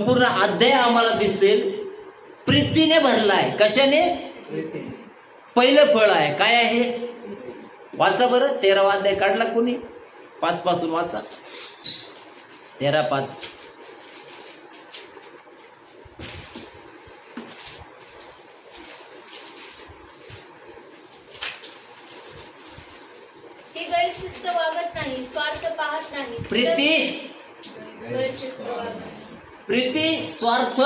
पूर्ण अध्याय आम्हाला दिसेल प्रीतीने भरलाय. कशाने? पहिलं फळ आहे. काय आहे? वाचा बरं. 13वा अध्याय काढला कोणी? 5 पासून वाचा. 13:5. हे गैरशिस्त वागत नाही, स्वार्थ पाहत नाही. प्रीती स्वार्थ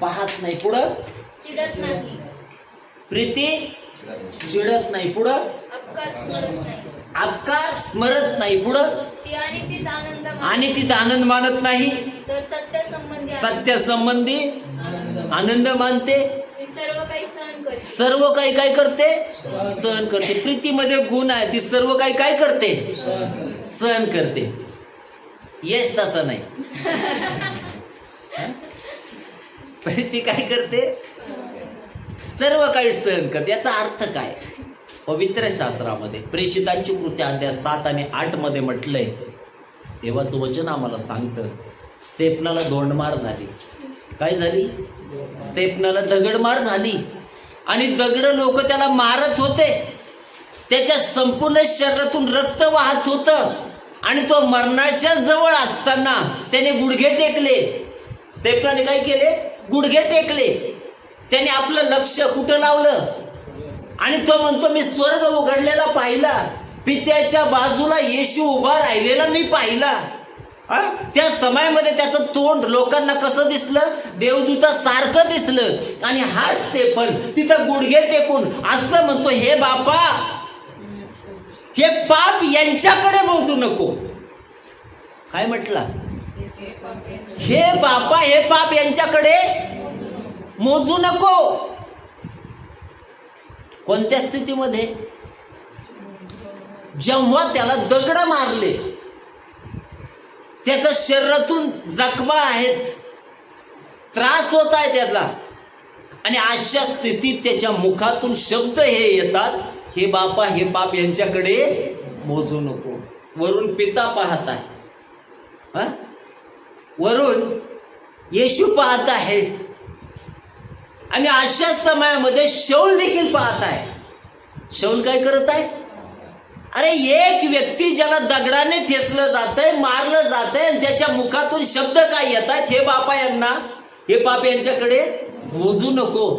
पाहत नाही. पुढं चिडत नाही. प्रीती चिडत नाही. पुढं अपकार स्मरत नाही. पुढं ती आणि ती आनंद मानत नाही, तर सत्य संबंधी आनंद मानते. सर्व काही सहन करते. सर्व काही काय करते? सहन करते. प्रीतीमध्ये गुण आहे. ती सर्व काही काय करते? सहन करते. यश तसं नाही. प्रीती काय करते? सर्व काही सहन करते. याचा अर्थ काय? पवित्र शास्त्रामध्ये प्रेषितांची कृती अध्याय 7 आणि 8 मध्ये म्हटलंय. देवाचं वचन आम्हाला सांगतं, स्तेफनाला दोंडमार झाली. काय झाली? स्तेफनाला दगडमार झाली आणि दगड लोक त्याला मारत होते. त्याच्या संपूर्ण शरीरातून रक्त वाहत होतं आणि तो मरणाच्या जवळ असताना त्याने गुडघे टेकले. स्तेफनाने काय केले? गुडघे टेकले. त्याने आपलं लक्ष कुठं लावलं? आणि तो म्हणतो, मी स्वर्ग उघडलेला पाहिला, पित्याच्या बाजूला येशू उभा राहिलेला मी पाहिला. त्या समयामध्ये त्याचं तोंड लोकांना कसं दिसलं? देवदूतासारखं दिसलं. आणि हा स्तेफन तिथं गुडघे टेकून असं म्हणतो, हे बापा, हे पाप यांच्याकडे मोजू नको. काय म्हटलं? हे बापा, हे पाप यांच्याकडे मोजू नको. कोणत्या स्थितीमध्ये? जेव्हा त्याला दगड मारले, त्याच्या शरीरातून जखमा आहेत, त्रास होत आहे त्याला, आणि अशा स्थितीत त्याच्या मुखातून शब्द हे येतात, हे बापा, हे पाप यांच्याकडे मोजू नको. वरून पिता पाहत आहे, वरून येशू पाहत आहे, आणि अशा समयामध्ये शौल देखील पाहत आहे. शौल काय करत आहे? अरे, एक व्यक्ती ज्याला दगडाने ठेचलं जातंय, मारलं जातंय, आणि त्याच्या मुखातून शब्द काय येतात? हे बापा यांना, हे पाप यांच्याकडे मोजू नको.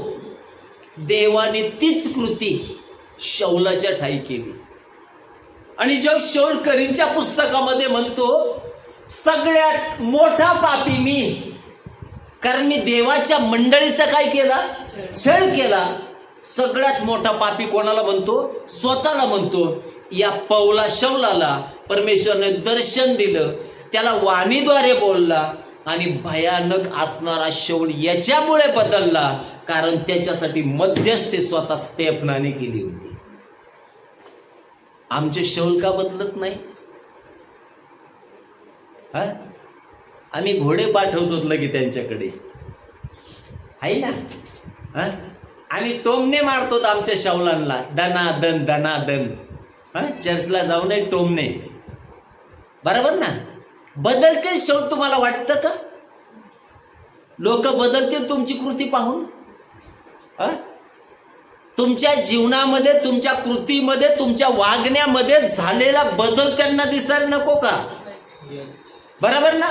देवाने तीच कृती शौलाच्या ठायी केली. आणि जो शौल करींच्या पुस्तकामध्ये म्हणतो, सगळ्यात मोठा पापी मी, कारण मी देवाच्या मंडळीचा काय केला? छळ केला. सगळ्यात मोठा पापी कोणाला म्हणतो? स्वतःला म्हणतो. या शौलाला परमेश्वरने दर्शन दिलं, त्याला वाणीद्वारे बोलला, आणि भयानक असणारा शौल याच्यामुळे बदलला, कारण त्याच्यासाठी मध्यस्थी स्वतः स्तेफनाने केली होती. आमचे शौल का बदलत नाही? आम्ही घोडे पाठवतो लगे त्यांच्याकडे, आहे ना? आम्ही टोमणे मारतो आमच्या शौलांना, दनादन दनादन. चर्चला जाऊ नये, टोमणे. बरोबर ना? बदलतील शौल तुम्हाला वाटतं का? लोक बदलतील तुमची कृती पाहून? तुमच्या जीवनामध्ये, तुमच्या कृतीमध्ये, तुमच्या वागण्यामध्ये झालेला बदल त्यांना दिसायला नको का? बरोबर ना?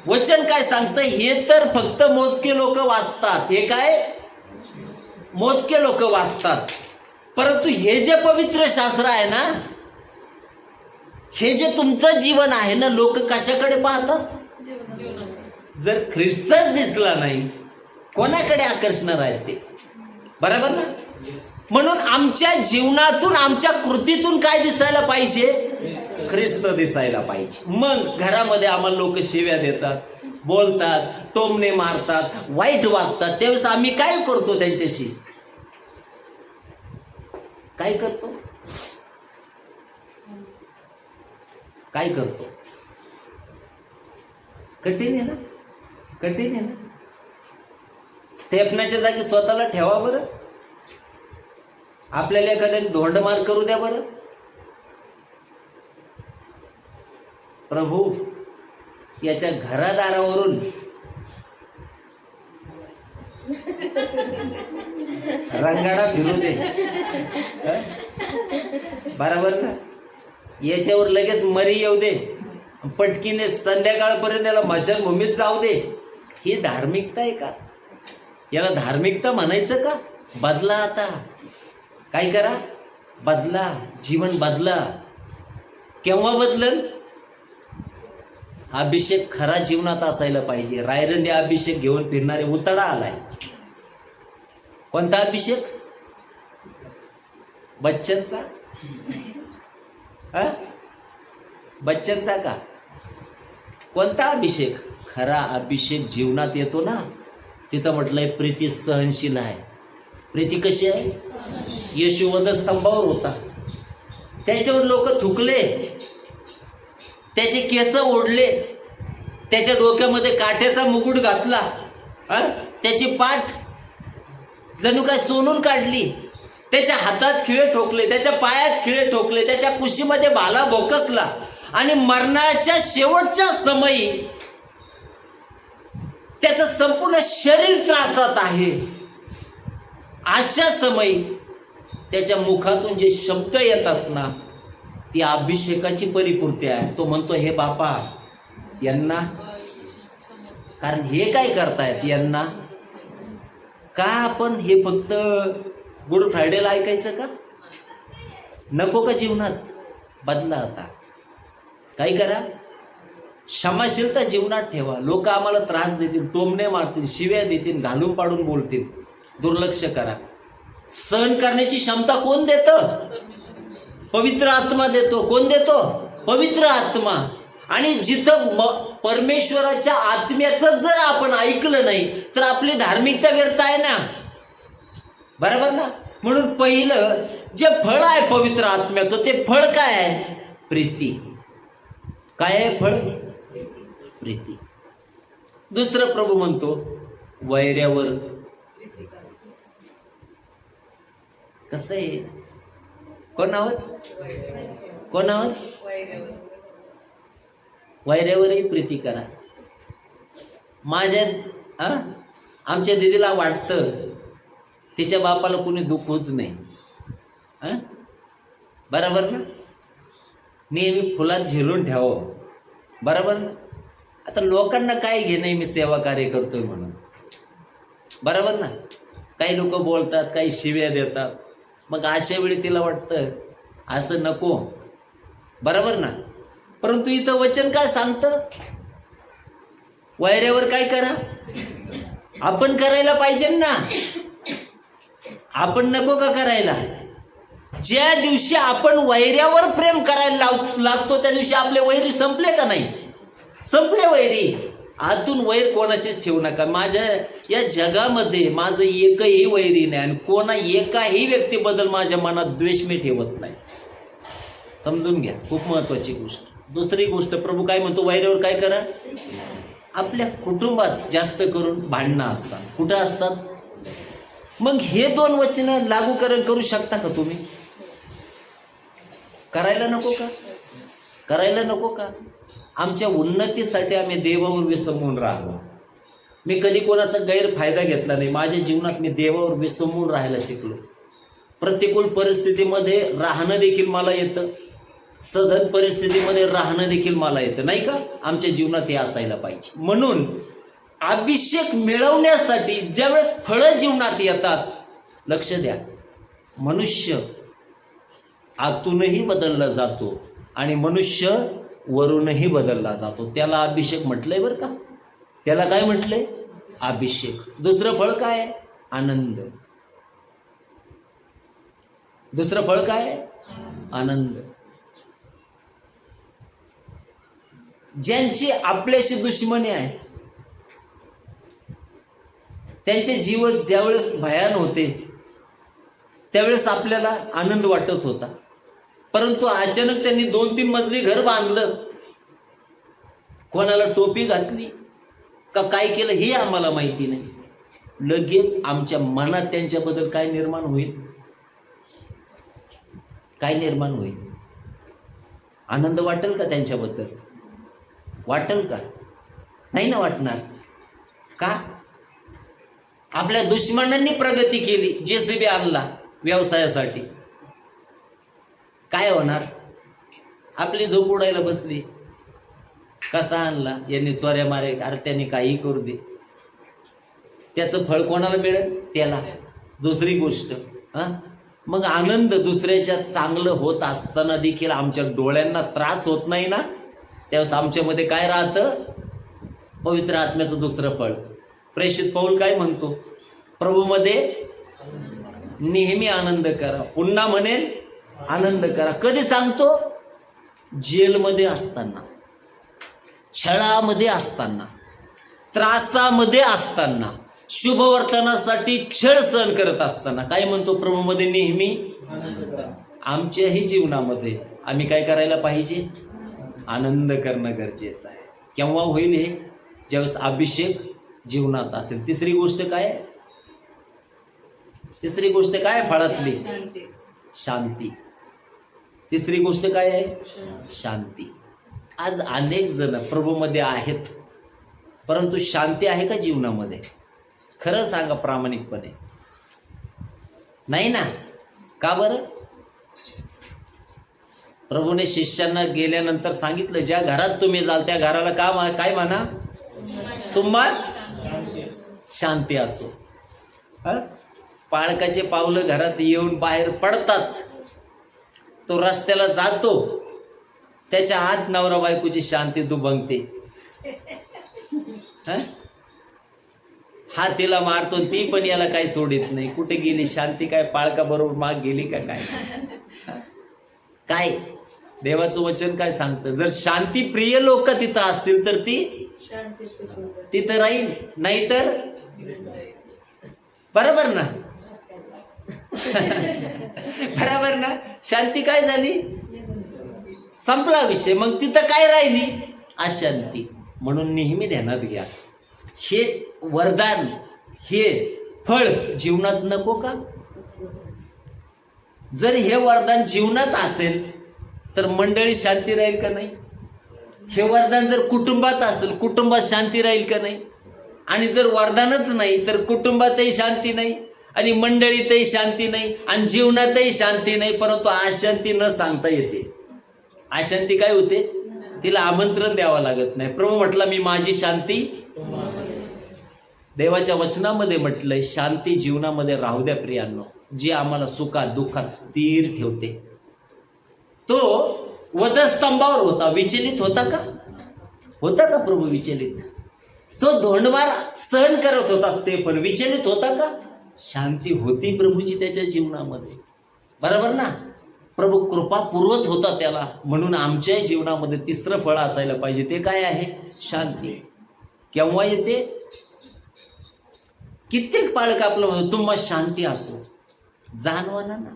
वचन काय सांगतं? हे तर फक्त मोजके लोक वाचतात. हे काय? मोजके लोक वाचतात. परंतु हे जे पवित्र शास्त्र आहे ना, हे जे तुमचं जीवन आहे ना, लोक कशाकडे पाहतात? जर ख्रिस्तच दिसला नाही, कोणाकडे आकर्षणार आहेत ते? बरोबर ना? म्हणून आमच्या जीवनातून, आमच्या कृतीतून काय दिसायला पाहिजे? ख्रिस्त दिसायला पाहिजे. मग घरामध्ये आम्हाला लोक शिव्या देतात, बोलतात, टोमणे मारतात, वाईट वागतात, त्यावेळेस आम्ही काय करतो? त्यांच्याशी काय करतो? काय करतो? कठीण आहे ना? कठीण आहे ना? स्तेफनाच्या जागी स्वतःला ठेवा बरं. आपल्याला एखाद्याने धोंडमार करू द्या बरं. प्रभू, याच्या घरादारावरून रंगाडा फिरू दे. हं? बरोबर ना. याच्यावर लगेच मरी येऊ दे, पटकीने संध्याकाळपर्यंत याला मशानभूमीत जाऊ दे. ही धार्मिकता आहे का? याला धार्मिकता म्हणायचं का? बदला आता. काय करा? बदला. जीवन बदला. केव्हा बदलल? अभिषेक खरा जीवनात असायला पाहिजे. रायरंदे अभिषेक घेऊन फिरणारे उतडा आलाय. कोणता अभिषेक? बच्चनचा? बच्चनचा का? कोणता अभिषेक? खरा अभिषेक जीवनात येतो ना, तिथं म्हटलंय प्रीती सहनशील आहे. प्रीती कशी आहे? येशू वधस्तंभावर होता, त्याच्यावर लोक थुकले, त्याचे केस ओढले, त्याच्या डोक्यामध्ये काठ्याचा मुकुट घातला, त्याची पाठ जणू काय सोलून काढली, त्याच्या हातात खिळे ठोकले, त्याच्या पायात खिळे ठोकले, त्याच्या कुशीमध्ये भाला भोकसला आणि मरणाच्या शेवटच्या समयी त्याचं संपूर्ण शरीर त्रासात आहे. अशा समयी त्याच्या मुखातून जे शब्द येतात ना, ती अभिषेकाची परिपूर्ती आहे. तो म्हणतो, हे बापा यांना, कारण हे काय करतायत यांना का? आपण हे फक्त गुड फ्रायडेला ऐकायचं का? नको का? जीवनात बदला आता. काय करा? क्षमाशीलता जीवनात ठेवा. लोक आम्हाला त्रास देतील, टोमणे मारतील, शिव्या देतील, घालून पाडून बोलतील, दुर्लक्ष करा. सहन करण्याची क्षमता कोण देतं? पवित्र आत्मा देतो. कोण देतो? पवित्र आत्मा. आणि जिथं परमेश्वराच्या आत्म्याचं जर आपण ऐकलं नाही तर आपली धार्मिकता व्यर्थ आहे ना. बरोबर ना. म्हणून पहिलं जे फळ आहे पवित्र आत्म्याचं, ते फळ काय आहे? प्रीती. काय आहे फळ? प्रीती. दुसरं प्रभू म्हणतो, वैऱ्यावर. कसं आहे? कोणावर? वैऱ्यावरही प्रीती करा. आमच्या दीदीला वाटतं तिच्या बापाला कोणी दुखवूच नाही. बरोबर ना. नेहमी फुलात झेलून ठेवावं. बरोबर ना. आता लोकांना काय घेणे, मी सेवा कार्य करतोय म्हणून. बरोबर ना. काही लोक बोलतात, काही शिव्या देतात, मग अशा वेळी तिला वाटतं असं नको. बरोबर ना. परंतु इथं वचन काय सांगतं? वैऱ्यावर काय करा? आपण करायला पाहिजे ना. आपण नको का करायला? ज्या दिवशी आपण वैऱ्यावर प्रेम करायला लागतो त्या दिवशी आपले वैरी संपले का नाही? संपले वैरी. आतून वैर कोणाशीच ठेवू नका. माझ्या या जगामध्ये माझं एकही वैरी नाही आणि कोणा एकाही व्यक्तीबद्दल माझ्या मनात द्वेष मी ठेवत नाही. समजून घ्या, खूप महत्वाची गोष्ट. दुसरी गोष्ट, प्रभू काय म्हणतो? वैऱ्यावर काय करा? आपल्या कुटुंबात जास्त करून भांडणं असतात. कुठं असतात? मग हे दोन वचनं लागूकरण करू शकता का तुम्ही? करायला नको का? करायला नको का? आमच्या उन्नतीसाठी आम्ही देवावर विसंबून राहिलो. मी कधी कोणाचा गैरफायदा घेतला नाही. माझ्या जीवनात मी देवावर विसंबून राहायला शिकलो. प्रतिकूल परिस्थितीमध्ये राहणं देखील मला येतं, सधन परिस्थितीमध्ये राहणं देखील मला येतं, नाही का? आमच्या जीवनात हे असायला पाहिजे. म्हणून अभिषेक मिळवण्यासाठी ज्यावेळेस फळं जीवनात येतात, लक्ष द्या, मनुष्य आतूनही बदलला जातो आणि मनुष्य वरूनही बदलला जातो. त्याला अभिषेक म्हटलंय बरं का. त्याला काय म्हटलंय? अभिषेक. दुसरं फळ काय आहे? आनंद. दुसरं फळ काय आहे? आनंद. ज्यांची आपल्याशी दुश्मनी आहे त्यांचे जीवन ज्यावेळेस भयान होते त्यावेळेस आपल्याला आनंद वाटत होता. परंतु अचानक त्यांनी 2-3 मजली घर बांधलं, कोणाला टोपी घातली का काय केलं हे आम्हाला माहिती नाही, लगेच आमच्या मनात त्यांच्याबद्दल काय निर्माण होईल? काय निर्माण होईल? आनंद वाटेल का त्यांच्याबद्दल? वाटेल का? नाही ना वाटणार. का? आपल्या दुश्मनांनी प्रगती केली, JCB आणला व्यवसायासाठी, काय होणार? आपली झोप उडायला बसली. कसा आणला? यांनी चोऱ्या मारे, अरे त्यांनी काही करू दे, त्याचं फळ कोणाला मिळेल? त्याला. दुसरी गोष्ट, मग आनंद दुसऱ्याच्या चांगलं होत असताना देखील आमच्या डोळ्यांना त्रास होत नाही ना, त्यावेळेस आमच्यामध्ये काय राहतं? पवित्र आत्म्याचं दुसरं फळ. प्रेषित पौल काय म्हणतो? प्रभूमध्ये नेहमी आनंद करा. पुन्हा म्हणेल आनंद करा. कधी सांगतो? जेलमध्ये असताना, छळामध्ये असताना, त्रासामध्ये असताना, शुभवर्तनासाठी छळ सहन करत असताना काय म्हणतो? प्रभूमध्ये नेहमी. आमच्याही जीवनामध्ये आम्ही काय करायला पाहिजे? आनंद करणं गरजेचं आहे. केव्हा होईल हे? ज्यावेळेस अभिषेक जीवनात असेल. तिसरी गोष्ट काय? तिसरी गोष्ट काय फळातली? शांती. तिसरी गोष्ट काय आहे? शांती. आज अनेक जण प्रभूमध्ये आहेत, परंतु शांती आहे का जीवनामध्ये? खरं सांगा प्रामाणिकपणे. नाही ना. का बरं? प्रभूने शिष्यांना गेल्यानंतर सांगितलं, ज्या घरात तुम्ही जाल त्या घराला काय म्हणा? तुम्हास शांती असो. पाळकाचे पावलं घरात येऊन बाहेर पडतात. तो रस्त्याला जातो, त्याच्या आत नवरा बायकोची शांती दुभंगते. हा तिला मारतो, ती पण याला काही सोडित नाही. कुठे गेली शांती? काय पाळका बरोबर माग गेली का काय? काय देवाचं वचन काय सांगतं? जर शांती प्रिय लोक तिथं असतील तर ती तिथं राहील, नाही तर बरोबर ना? बरोबर ना? शांती काय झाली? संपला विषय. मग तिथं काय राहिली? अशांती. म्हणून नेहमी ध्यानात घ्या, हे वरदान, हे फळ जीवनात नको का? जर हे वरदान जीवनात असेल तर मंडळी शांती राहील का नाही? हे वरदान जर कुटुंबात असेल, कुटुंबात शांती राहील का नाही? आणि जर वरदानच नाही तर कुटुंबातही शांती नाही, आणि मंडळीतही शांती नाही, आणि जीवनातही शांती नाही. परंतु अशांती न सांगता येते. अशांती काय होते? तिला आमंत्रण द्यावं लागत नाही. प्रभू म्हटला, मी माझी शांती. देवाच्या वचनामध्ये म्हटलंय, शांती जीवनामध्ये राहू द्या प्रियांनो, जी आम्हाला सुखात दुःखात स्थिर ठेवते. तो वधस्तंभावर होता, विचलित होता का? होता का प्रभू विचलित? तो धोंडमार सहन करत होता, पण विचलित होता का? शांती होती प्रभूची त्याच्या जीवनामध्ये. बरोबर ना? प्रभू कृपा पुरवत होता त्याला. म्हणून आमच्या जीवनामध्ये तिसरं फळ असायला पाहिजे. ते काय आहे? शांती. केव्हा येते? कित्येक पाळक आपलं म्हणतो, तुम्हाला शांती असो. जाणवाना ना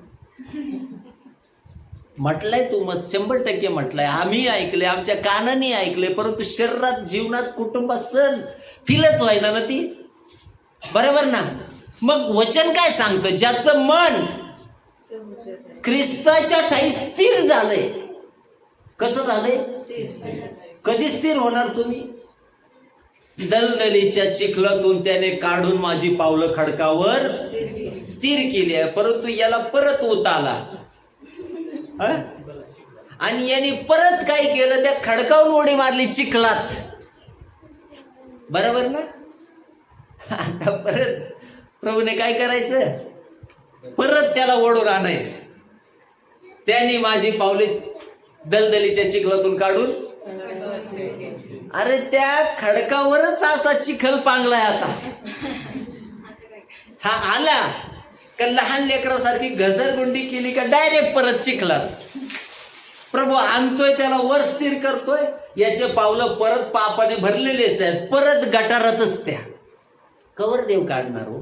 म्हटलंय, तुम्हाला 100% म्हटलंय, आम्ही ऐकले, आमच्या कानाने ऐकले, परंतु शरीरात, जीवनात, कुटुंबात सण फीलच व्हायला ना ती. बरोबर ना? मग वचन काय सांगतं? ज्याचं मन ख्रिस्ताच्या ठाई स्थिर झालंय. कसं झालंय? कधी स्थिर होणार तुम्ही? दलदलीच्या चिखलातून त्याने काढून माझी पावलं खडकावर स्थिर केली आहे. परंतु याला परत ऊत आला, आणि याने परत काय केलं? त्या खडकावून उडी मारली चिखलात. बरोबर ना? आता परत प्रभूने काय करायचं? परत त्याला ओढून आणायचं. त्यांनी माझी पावले दलदलीच्या चिखलातून काढून, अरे त्या खडकावरच असा चिखल पांगलाय आता. हा आला का लहान लेकरासारखी घसरगुंडी केली का डायरेक्ट परत चिखलात. प्रभू आणतोय त्याला वर स्थिर करतोय. याचे पावलं परत पापाने भरलेलेच आहेत, परत गटारातच त्या. कवर देव काढणार हो?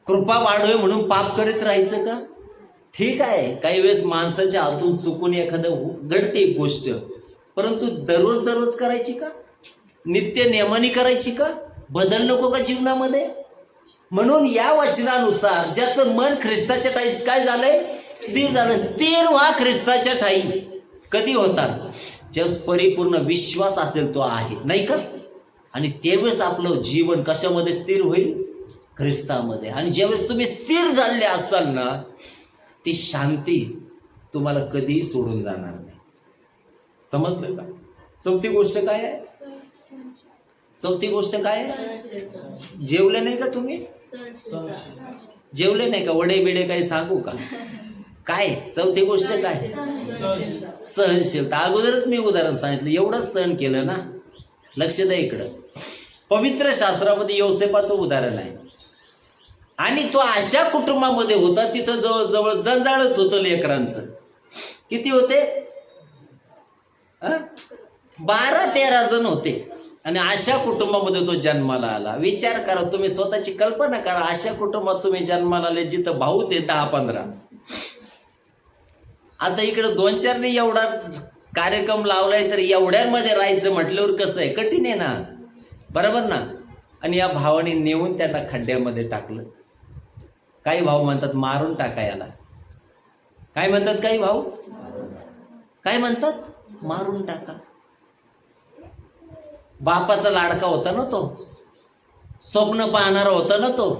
कृपा वाढोय म्हणून पाप करीत राहायचं का? ठीक आहे, काही वेळेस माणसाच्या हातून चुकून एखादं घडते गोष्ट, परंतु दररोज दररोज करायची का? नित्य नियमाने करायची का? बदल नको का जीवनामध्ये? म्हणून या वचनानुसार ज्याचं मन ख्रिस्ताच्या ठाई काय झालंय? स्थिर झालं. स्थिर व्हा ख्रिस्ताच्या ठाई. कधी होतात? ज्यास परिपूर्ण विश्वास असेल तो आहे, नाही का? आणि त्यावेळेस आपलं जीवन कशामध्ये स्थिर होईल? ख्रिस्तामध्ये. आणि ज्यावेळेस तुम्ही स्थिर झाले असाल ना, ती शांती तुम्हाला कधीही सोडून जाणार नाही. समजलं का? चौथी गोष्ट काय आहे? चौथी गोष्ट काय आहे? जेवले नाही का तुम्ही? जेवले नाही का? वडे बिडे काही सांगू का? काय चौथी गोष्ट काय? सहनशीलता. अगोदरच मी उदाहरण सांगितलं, एवढंच सहन केलं ना. लक्ष द्या इकडं. पवित्र शास्त्रामध्ये योसेपाचं उदाहरण आहे. आणि तो अशा कुटुंबामध्ये होता, तिथं जवळजवळ जंजाळच होतं लेकरांचं. किती होते? 12-13 जण होते. आणि अशा कुटुंबामध्ये तो जन्माला आला. विचार करा, तुम्ही स्वतःची कल्पना करा, अशा कुटुंबात तुम्ही जन्माला आले जिथं भाऊच आहे 10-15. आता इकडे 2-4 ने एवढा कार्यक्रम लावलाय, तर एवढ्यांमध्ये राहायचं म्हटल्यावर कसं आहे? कठीण आहे ना, बरोबर ना. आणि या भावाने नेऊन त्यांना खड्ड्यामध्ये टाकलं. काही भाऊ म्हणतात मारून टाका याला. काय म्हणतात काही भाऊ? काय म्हणतात? मारून टाका. बापाचा लाडका होता ना तो, स्वप्न पाहणारा होता ना तो,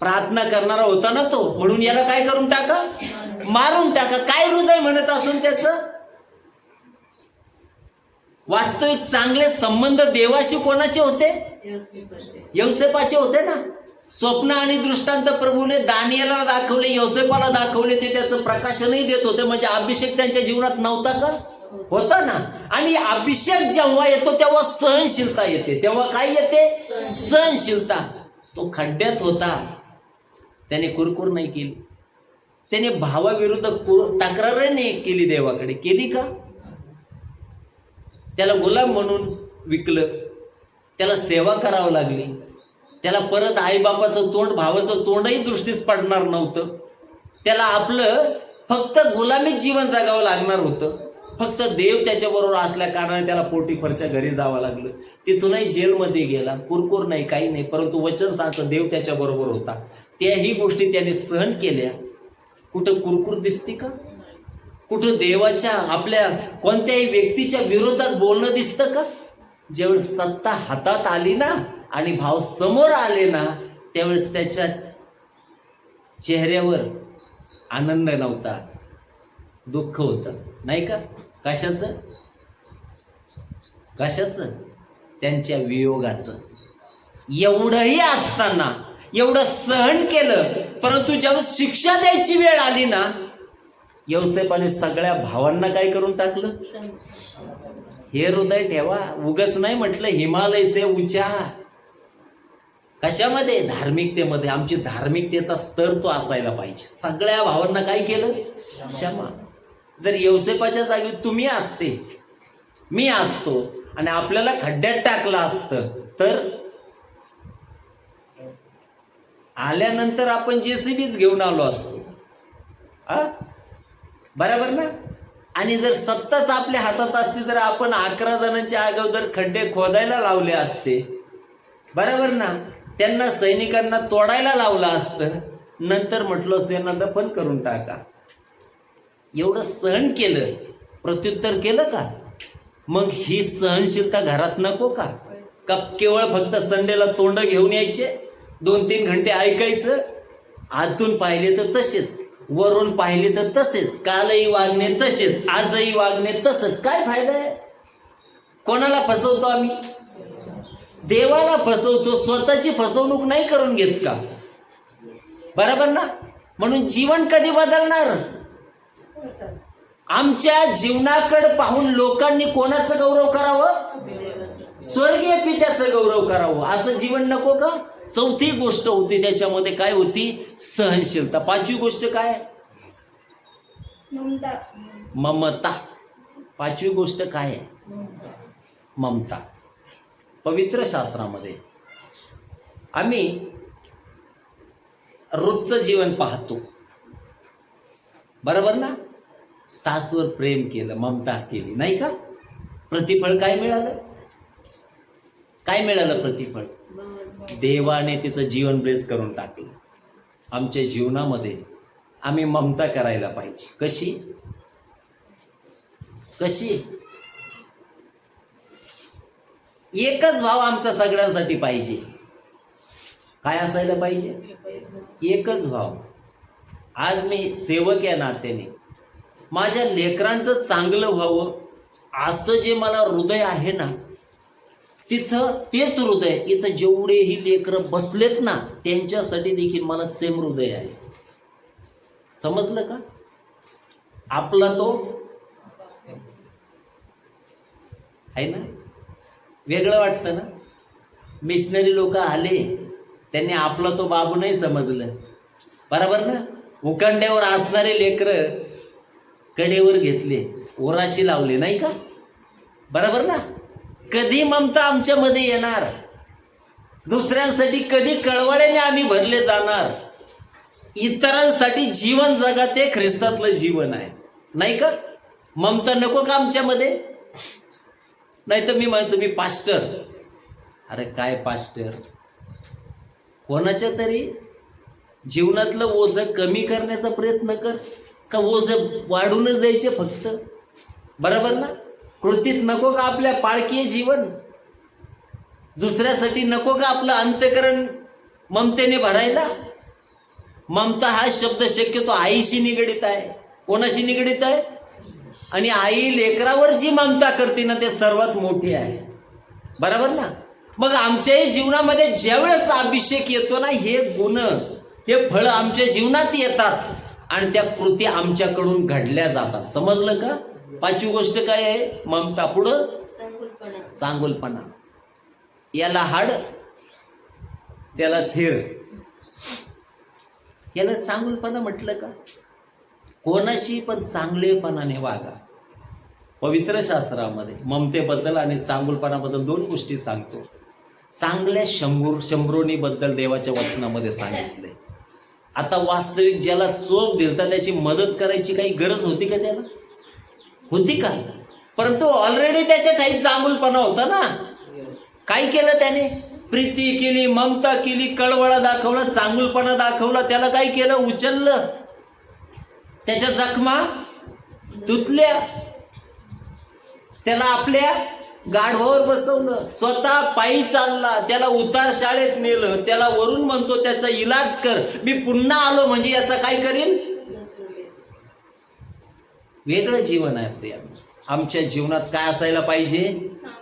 प्रार्थना करणारा होता ना तो, म्हणून याला काय करून टाका? मारून टाका. काय हृदय म्हणत असून त्याचं? वास्तविक चांगले संबंध देवाशी कोणाचे होते? यौसेपाचे होते ना. स्वप्न आणि दृष्टांत प्रभूने दानियेला दाखवले, यौसेपाला दाखवले. ते त्याचं प्रकाशनही देत होते. म्हणजे अभिषेक त्यांच्या जीवनात नव्हता का? होता ना. आणि अभिषेक जेव्हा येतो तेव्हा सहनशीलता येते. तेव्हा काय येते? सहनशीलता. तो खड्ड्यात होता, त्याने कुरकुर नाही केली. त्याने भावाविरुद्ध तक्रार नाही केली देवाकडे. केली का? त्याला गुलाम म्हणून विकलं, त्याला सेवा करावं लागली. त्याला परत आईबापाचं तोंड, भावाचं तोंडही दृष्टीस पडणार नव्हतं. त्याला आपलं फक्त गुलामीत जीवन जगावं लागणार होतं. फक्त देव त्याच्याबरोबर असल्या कारणाने त्याला पोटीफरच्या घरी जावं लागलं. तिथूनही जेलमध्ये गेला. कुरकुर नाही, काही नाही, परंतु वचन सांगतं देव त्याच्याबरोबर होता. त्याही गोष्टी त्याने सहन केल्या. कुठं कुरकुर दिसते का? कुठं देवाच्या, आपल्या कोणत्याही व्यक्तीच्या विरोधात बोलणं दिसतं का? ज्यावेळेस सत्ता हातात आली ना आणि भाव समोर आले ना, त्यावेळेस त्याच्या चेहऱ्यावर आनंद नव्हता, दुःख होतं. नाही का? कशाचं? कशाचं? त्यांच्या वियोगाचं. एवढंही असताना, एवढं सहन केलं, परंतु ज्यावेळेस शिक्षा द्यायची वेळ आली ना, यौसेपाने सगळ्या भावांना काय करून टाकलं? हे हृदय ठेवा. उगच नाही म्हटलं हिमालय से उंचा. कशामध्ये? धार्मिकतेमध्ये. आमची धार्मिकतेचा स्तर तो असायला पाहिजे. सगळ्या भावांना काय केलं? क्षमा. जर यौसेपाच्या जागी तुम्ही असते, मी असतो, आणि आपल्याला खड्ड्यात टाकलं असतं, तर आल्यानंतर आपण JCBच घेऊन आलो असतो. बरोबर ना. आणि जर सत्ताच आपल्या हातात असती तर आपण 11 जणांच्या अगोदर खड्डे खोदायला लावले असते. बरोबर ना. त्यांना, सैनिकांना तोडायला लावलं असतं. नंतर म्हटलं असतं यांना दफन करून टाका. एवढं सहन केलं, प्रत्युत्तर केलं का? मग ही सहनशीलता घरात नको का? का केवळ फक्त संडेला तोंड घेऊन यायचे, 2-3 घंटे ऐकायचं, आतून पाहिले तर तसेच, वरून पाहिले तर तसेच, कालही वागणे तसेच, आजही वागणे तसंच. काय फायदा आहे? कोणाला फसवतो आम्ही? देवाला फसवतो. स्वतःची फसवणूक नाही करून घेत का? बरोबर ना. म्हणून जीवन कधी बदलणार? आमच्या जीवनाकडे पाहून लोकांनी कोणाचं गौरव करावं? स्वर्गीय पित्याचं गौरव करावं. असं जीवन नको का? चौथी गोष्ट होती त्याच्यामध्ये, काय होती? सहनशीलता. 5वी गोष्ट काय? ममता. 5वी गोष्ट काय आहे? ममता. पवित्र शास्त्रामध्ये आम्ही रोजचं जीवन पाहतो, बरोबर ना. सासूवर प्रेम केलं, ममता केली, नाही का? प्रतिफळ काय मिळालं? काय मिळालं प्रतिफळ? देवाने तिचं जीवन ब्लेस करून टाकलं. आमच्या जीवनामध्ये आम्ही ममता करायला पाहिजे. कशी? कशी? एकच भाव आमचा सगळ्यांसाठी पाहिजे. काय असायला पाहिजे? एकच भाव. आज मी सेवक या नात्याने माझ्या लेकरांचं चांगलं व्हावं असं जे मला हृदय आहे ना, तिथं तेच हृदय इथं जेवढेही लेकरं बसलेत ना त्यांच्यासाठी देखील मला सेम हृदय आहे. समजलं का? आपला तो आहे ना. वेगळं वाटतं ना. मिशनरी लोक आले, त्यांनी आपला तो बाबू नाही समजलं, बरोबर ना. उकंड्यावर असणारे लेकरं कडेवर घेतले, ओराशी लावले, नाही का? बरोबर ना. कधी ममता आमच्यामध्ये येणार? दुसऱ्यांसाठी कधी कळवळ्याने आम्ही भरले जाणार? इतरांसाठी जीवन जगा ते ख्रिस्तातलं जीवन आहे, नाही का? ममता नको का आमच्यामध्ये? नाही तर मी म्हणायचं मी पास्टर. अरे काय पास्टर? कोणाच्या तरी जीवनातलं ओझं कमी करण्याचा प्रयत्न कर, का ओझं वाढूनच द्यायचे फक्त? बरोबर ना. कृतीत नको का आपल्या पाळकीय जीवन? दुसऱ्यासाठी नको का आपलं अंतःकरण ममतेने भरायला? ममता हा शब्द शक्यतो आईशी निगडित आहे. कोणाशी निगडित आहे? आणि आई लेकरावर जी ममता करते ना ते सर्वात मोठी आहे, बरोबर ना. मग आमच्याही जीवनामध्ये ज्यावेळेस अभिषेक येतो ना, हे गुण हे फळं आमच्या जीवनात येतात आणि त्या कृती आमच्याकडून घडल्या जातात. समजलं का? पाचवी गोष्ट काय आहे? ममता. पुढं चांगुलपणा. याला हाड त्याला थेर. याला चांगुलपणा म्हटलं का? कोणाशी पण चांगलेपणाने वागा. पवित्र शास्त्रामध्ये ममतेबद्दल आणि चांगुलपणाबद्दल दोन गोष्टी सांगतो. चांगल्या शंभरोनीबद्दल देवाच्या वचनामध्ये सांगितलंय. आता वास्तविक ज्याला चोप दिलता त्याची मदत करायची काही गरज होती का? त्याला होती का? परंतु ऑलरेडी त्याच्या ठाईत चांगुलपणा होता ना. काय केलं त्याने? प्रीती केली, ममता केली, कळवळा दाखवला, चांगुलपणा दाखवला. त्याला काय केलं? उचललं, त्याच्या जखमा धुतल्या, त्याला आपल्या गाढवावर बसवलं, स्वतः पायी चालला, त्याला उतार शाळेत नेलं, त्याला वरून म्हणतो त्याचा इलाज कर, मी पुन्हा आलो म्हणजे याचा काय करीन? वेगळं जीवन आहे प्रिया. आमच्या जीवनात काय असायला पाहिजे?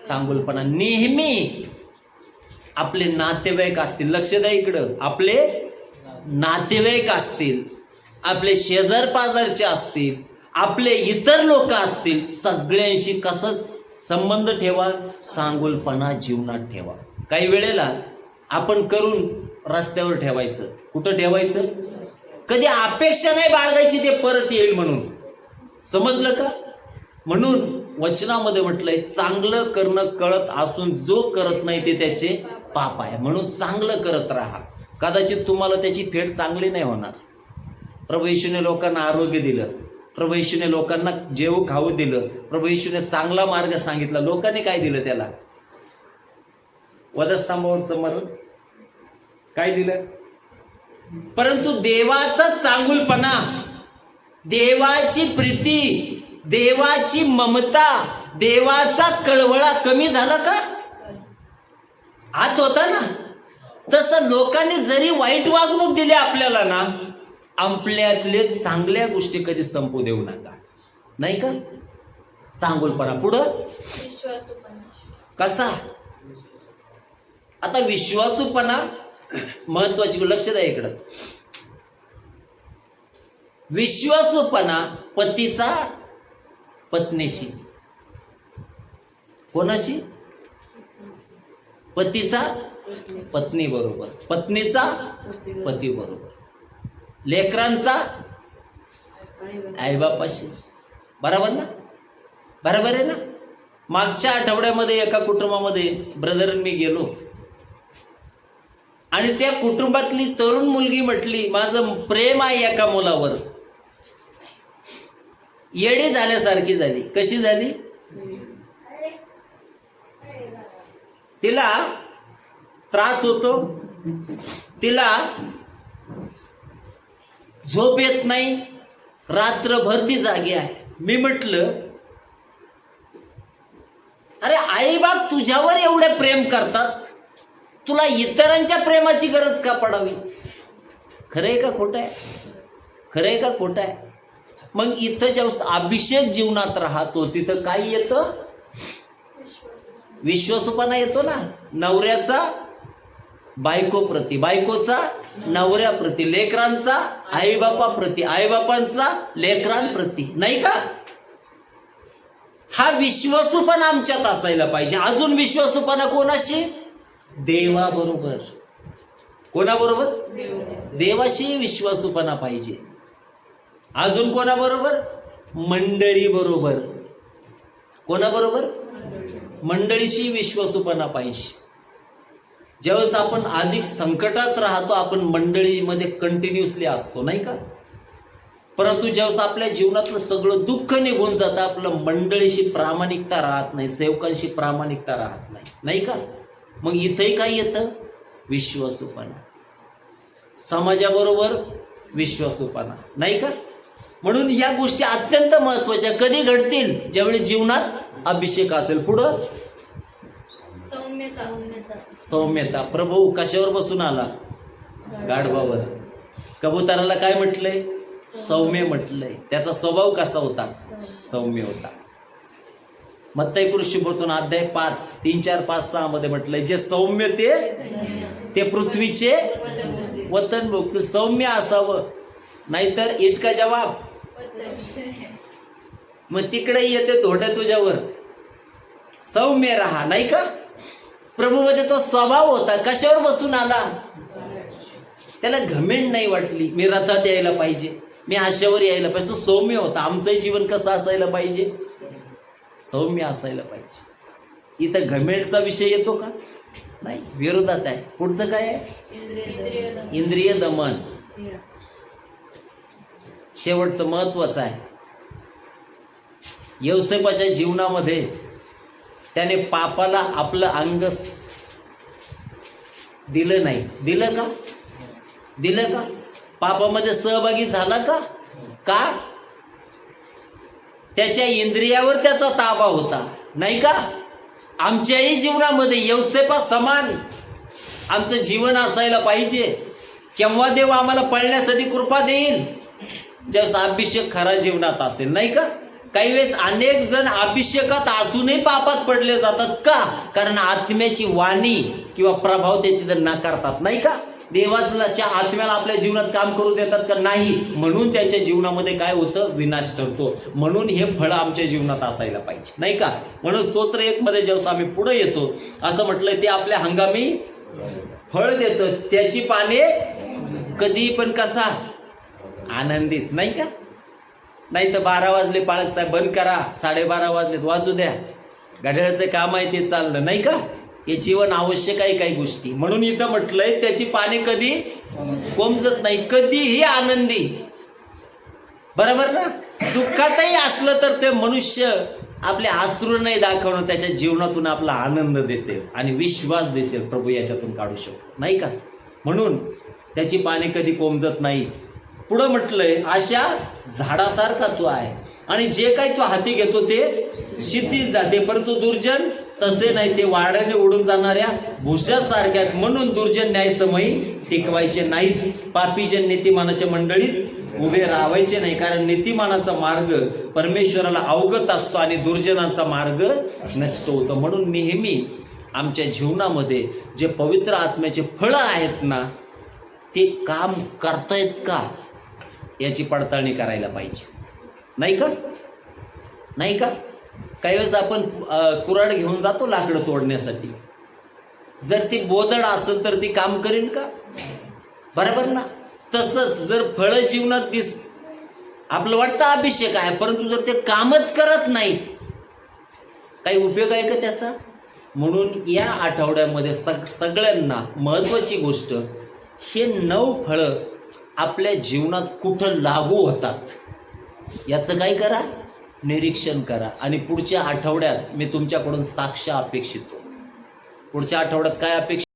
चांगुलपणा. नेहमी आपले नातेवाईक असतील, लक्ष द्या इकडं, आपले नातेवाईक असतील, आपले शेजार पाजारचे असतील, आपले इतर लोक असतील, सगळ्यांशी कसं संबंध ठेवा? चांगुलपणा जीवनात ठेवा. काही वेळेला आपण करून रस्त्यावर ठेवायचं. कुठं ठेवायचं? कधी अपेक्षा नाही बाळगायची ते परत येईल म्हणून. समजलं का? म्हणून वचनामध्ये म्हटलंय चांगलं करणं कळत असून जो करत नाही ते त्याचे पाप आहे. म्हणून चांगलं करत राहा. कदाचित तुम्हाला त्याची फेड चांगली नाही होणार. प्रभू येशूने लोकांना आरोग्य दिलं, प्रभू येशूने लोकांना जेव खाऊ दिलं, प्रभू येशूने चांगला मार्ग सांगितला. लोकांनी काय दिलं त्याला? वधस्तंभावरचं मरण. काय दिलं? परंतु देवाचा चांगुलपणा, देवाची प्रीती, देवाची ममता, देवाचा कळवळा कमी झाला का? आत होता ना. तसं लोकांनी जरी वाईट वागणूक दिली आपल्याला ना, आपल्यातले चांगल्या गोष्टी कधी संपू देऊ नका, नाही का? चांगुलपणा. पुढं कसा? आता विश्वासूपणा महत्वाची. लक्ष द्या इकडं. विश्वासूपणा पतीचा पत्नीशी. कोणाशी? पतीचा पत्नी बरोबर, पत्नीचा पती बरोबर, लेकरांचा आईबापाशी. बरोबर ना? बरोबर आहे ना? मागच्या आठवड्यामध्ये एका कुटुंबामध्ये ब्रदर मी गेलो आणि त्या कुटुंबातली तरुण मुलगी म्हटली माझं प्रेम आहे एका मुलावर. येडी झाल्यासारखी झाली. कशी झाली? तिला त्रास होतो, तिला झोप येत नाही, रात्रभर ती जागी आहे. मी म्हटलं अरे आईबाप तुझ्यावर एवढे प्रेम करतात, तुला इतरांच्या प्रेमाची गरज का पडावी? खरंय का खोटं आहे? खरंय का खोटं आहे? मग इथं जेव्हा अभिषेक जीवनात राहतो तिथं काय येतं? विश्वासूपणा येतो ना. नवऱ्याचा बायकोप्रती, बायकोचा नवऱ्याप्रती, लेकरांचा आईबापाप्रती, आईबापांचा लेकरांप्रती, नाही का? हा विश्वासूपणा आमच्यात असायला पाहिजे. अजून विश्वासूपणा कोणाशी? देवाबरोबर. कोणाबरोबर? देवाशी विश्वासूपणा पाहिजे. अजून कोणाबरोबर? मंडळी बरोबर. कोणाबरोबर? मंडळीशी विश्वासूपणा पाहिजे. ज्यावेळेस आपण अधिक संकटात राहतो आपण मंडळीमध्ये कंटिन्युअसली असतो, नाही का? परंतु ज्यावेळेस आपल्या जीवनातलं सगळं दुःख निघून जातं आपलं मंडळीशी प्रामाणिकता राहत नाही, सेवकांशी प्रामाणिकता राहत नाही, नाही का? मग इथंही काय येतं? विश्वासूपणा. समाजाबरोबर विश्वासूपणा, नाही का? म्हणून या गोष्टी अत्यंत महत्त्वाच्या. कधी घडतील? ज्यावेळी जीवनात अभिषेक असेल. पुढं सौम्यता. प्रभू कशावर बसून आला? गाढवावर. कबुतराला काय म्हटलंय? सौम्य म्हटलंय. त्याचा स्वभाव कसा होता? सौम्य होता. मत्तई पुरुषीबोधून अध्याय 5, 3, 4, 5, 6 मध्ये म्हटलंय जे सौम्य ते पृथ्वीचे वतन भोगतील. सौम्य असावं, नाहीतर इटका जवाब. मग तिकडे येते धोडं तुझ्यावर. सौम्य राहा, नाही का? प्रभूमध्ये तो स्वभाव होता. कशावर बसून आला? त्याला घमेंड नाही वाटली मी रथात यायला पाहिजे, मी आशेवर यायला पाहिजे. तो सौम्य होता. आमचंही जीवन कसं असायला पाहिजे? सौम्य असायला पाहिजे. इथं घमेंडचा विषय येतो का? नाही, विरोधात आहे. पुढचं काय आहे? इंद्रिय दमन. शेवटचं महत्वाचं आहे. यौसेपाच्या जीवनामध्ये त्याने पापाला आपलं अंग दिलं नाही. दिलं का? दिलं का? पापामध्ये सहभागी झाला का? का? त्याच्या इंद्रियावर त्याचा ताबा होता, नाही का? आमच्याही जीवनामध्ये यौसेपा समान आमचं जीवन असायला पाहिजे. केव्हा देव आम्हाला पळण्यासाठी कृपा देईल? ज्यावेळेस अभिषेक खरा जीवनात असेल, नाही का? काही वेळेस अनेक जण अभिषेकात असूनही पापात पडले जातात. का? कारण आत्म्याची वाणी किंवा प्रभाव ते तिथं नाकारतात, नाही का? देवाच्या आत्म्याला आपल्या जीवनात काम करू देतात का? नाही. म्हणून त्यांच्या जीवनामध्ये काय होतं? विनाश ठरतो. म्हणून हे फळ आमच्या जीवनात असायला पाहिजे, नाही का? म्हणून स्तोत्र 1 मध्ये जेव्हा आम्ही पुढे येतो असं म्हटलंय ते आपल्या हंगामी फळ देतं. त्याची पाने कधी पण कसा? आनंदीच, नाही का? नाही तर 12 वाजले पाळक साहेब बंद करा, 12:30 वाजलेत वाजू द्या, घड्याळाचं काम आहे ते चाललं, नाही का? हे जीवन आवश्यक आहे काही गोष्टी. म्हणून इथं म्हटलंय त्याची पाने कधी कोमजत नाही, कधीही आनंदी. बरोबर ना? दुःखातही असलं तर ते मनुष्य आपले अश्रू नाही दाखवणं, त्याच्या जीवनातून आपला आनंद दिसेल आणि विश्वास दिसेल प्रभू याच्यातून काढू शकतो, नाही का? म्हणून त्याची पाने कधी कोमजत नाही. पुढं म्हटलंय अशा झाडासारखा तो आहे आणि जे काही तो हाती घेतो ते शिथिल जाते, परंतु दुर्जन तसे नाही, ते वाड्याने उडून जाणाऱ्या भुसासारख्या. म्हणून दुर्जन न्यायसमयी टिकवायचे नाहीत, पापीजन नीतिमानाच्या मंडळीत उभे राहायचे नाही. कारण नीतिमानाचा मार्ग परमेश्वराला अवगत असतो आणि दुर्जनांचा मार्ग नष्ट होतो. म्हणून नेहमी आमच्या जीवनामध्ये जे पवित्र आत्म्याचे फळं आहेत ना ते काम करतायत का याची पडताळणी करायला पाहिजे, नाही का? नाही का? काही वेळेस आपण कुऱ्हाड घेऊन जातो लाकडं तोडण्यासाठी. जर ती बोदड असेल तर ती काम करेल का? बरोबर ना? तसंच जर फळं जीवनात आपलं वाटतं अभिषेक आहे परंतु जर ते कामच करत नाही काही उपयोग आहे का त्याचा? म्हणून या आठवड्यामध्ये सगळ्यांना महत्त्वाची गोष्ट, हे 9 फळं आपल्या जीवनात कुठं लागू होतात याचं काय करा? निरीक्षण करा. आणि पुढच्या आठवड्यात मी तुमच्याकडून साक्ष अपेक्षितो. पुढच्या आठवड्यात काय अपेक्षित?